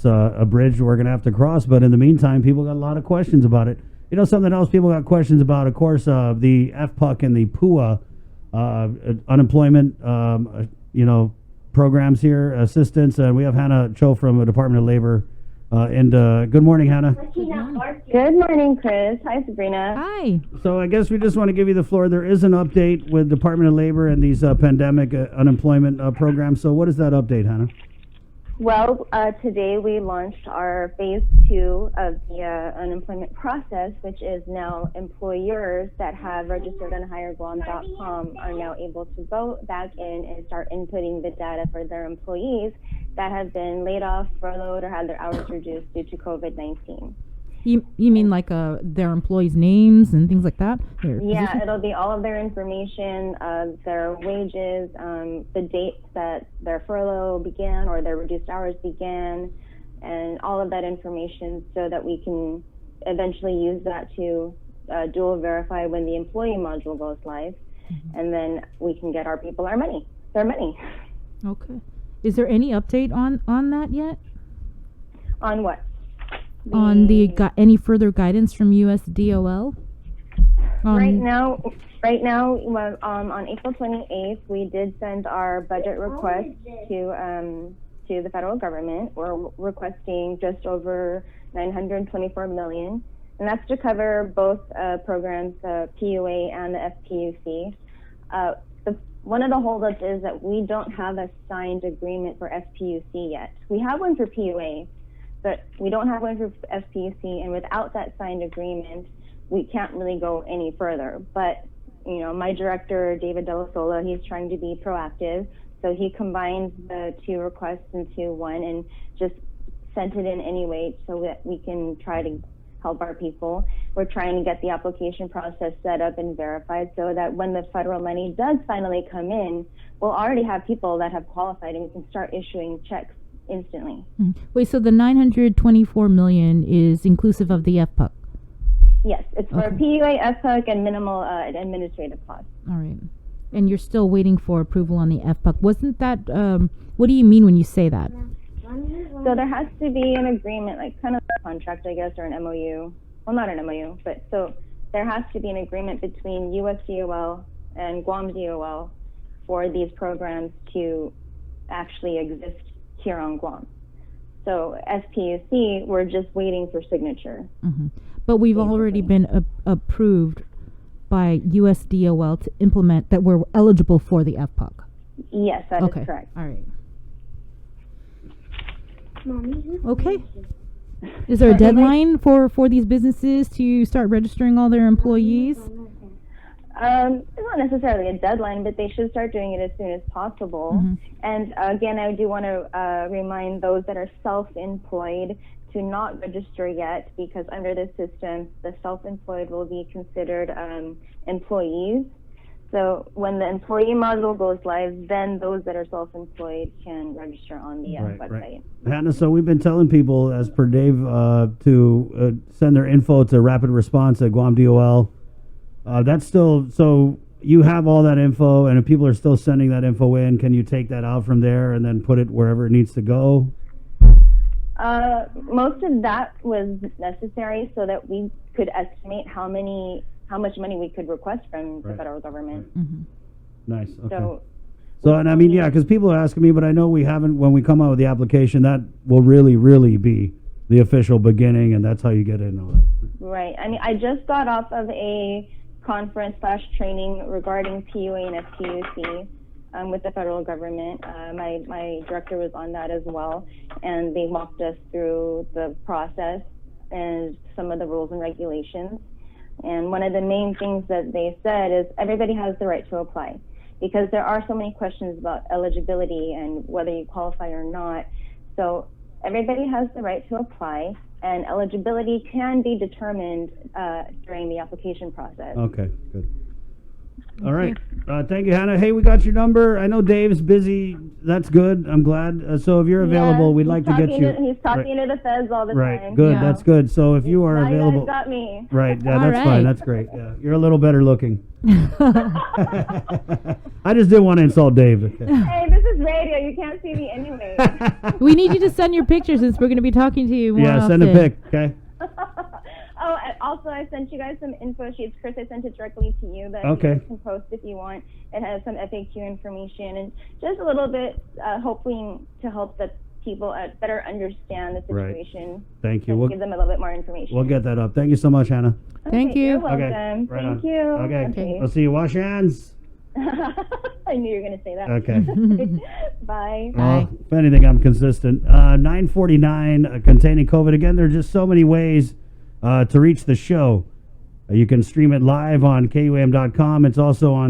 a bridge we're going to have to cross. But in the meantime, people got a lot of questions about it. You know, something else people got questions about, of course, the FPUC and the PUA unemployment, programs here, assistance. And we have Hannah Cho from the Department of Labor. Good morning, Hannah. Good morning, Chris. Hi, Sabrina. Hi. So I guess we just want to give you the floor. There is an update with Department of Labor and these pandemic unemployment programs. So what is that update, Hannah? Well, today we launched our phase 2 of the unemployment process, which is now employers that have registered on HireGuam.com are now able to go back in and start inputting the data for their employees that have been laid off, furloughed, or had their hours reduced due to COVID-19. You mean like their employees' names and things like that? Yeah, it'll be all of their information, their wages, the dates that their furlough began or their reduced hours began, and all of that information so that we can eventually use that to dual verify when the employee module goes live, and then we can get our people their money. Okay. Is there any update on that yet? On what? On any further guidance from USDOL? Right now, on April 28th, we did send our budget request to the federal government. We're requesting just over $924 million, and that's to cover both programs, PUA and the FPUC. One of the holdups is that we don't have a signed agreement for FPUC yet. We have one for PUA, but we don't have one for FPUC, and without that signed agreement, we can't really go any further. But, my director, David Della Sola, he's trying to be proactive, so he combined the two requests into one and just sent it in anyway so that we can try to help our people. We're trying to get the application process set up and verified so that when the federal money does finally come in, we'll already have people that have qualified and we can start issuing checks instantly. Wait, so the $924 million is inclusive of the FPUC? Yes, it's for PUA, FPUC, and minimal administrative costs. All right. And you're still waiting for approval on the FPUC. Wasn't that, what do you mean when you say that? So there has to be an agreement, like kind of a contract, I guess, or an MOU. Well, not an MOU, but so there has to be an agreement between USDOL and Guam DOL for these programs to actually exist here on Guam. So SPUC, we're just waiting for signature. But we've already been approved by USDOL to implement that we're eligible for the FPUC. Yes, that is correct. All right. Okay. Is there a deadline for these businesses to start registering all their employees? It's not necessarily a deadline, but they should start doing it as soon as possible. And again, I do want to remind those that are self-employed to not register yet, because under this system, the self-employed will be considered employees. So when the employee module goes live, then those that are self-employed can register on the website. Right. Hannah, so we've been telling people, as per Dave, to send their info to Rapid Response at Guam DOL. That's still, so you have all that info, and if people are still sending that info in, can you take that out from there and then put it wherever it needs to go? Most of that was necessary so that we could estimate how much money we could request from the federal government. Nice. Okay. So, and I mean, yeah, because people are asking me, but I know we haven't, when we come out with the application, that will really, really be the official beginning, and that's how you get in on it. Right. I mean, I just got off of a conference/training regarding PUA and FPUC with the federal government. My director was on that as well, and they walked us through the process and some of the rules and regulations. And one of the main things that they said is everybody has the right to apply, because there are so many questions about eligibility and whether you qualify or not. So everybody has the right to apply, and eligibility can be determined during the application process. Okay, good. All right. Thank you, Hannah. Hey, we got your number. I know Dave's busy. That's good. I'm glad. So if you're available, we'd like to get you. He's talking to the feds all the time. Right. Good. Yeah. That's good. So if you are Now available. you guys got me. Right. Yeah, All that's right. fine. That's great. Yeah. You're a little better looking. I just didn't want to insult Dave. Okay. Hey, this is radio. You can't see me anyway. We need you to send your pictures since we're going to be talking to you more Yeah, often. send a pic, okay? Oh, and also I sent you guys some info sheets. Chris, I sent it directly to you that Okay. you can post if you want. It has some FAQ information and just a little bit hoping to help the people better understand the Right. situation. Thank you. And We'll, give them a little bit more information. we'll get that up. Thank you so much, Hannah. Thank Okay, you. You're welcome. Okay. Right Thank on. you. Okay. I'll see you. Wash your hands. I knew you were going to say that. Okay. Bye. Well, if anything, I'm consistent. 949 containing COVID. Again, there are just so many ways to reach the show. You can stream it live on KUAM.com. It's also on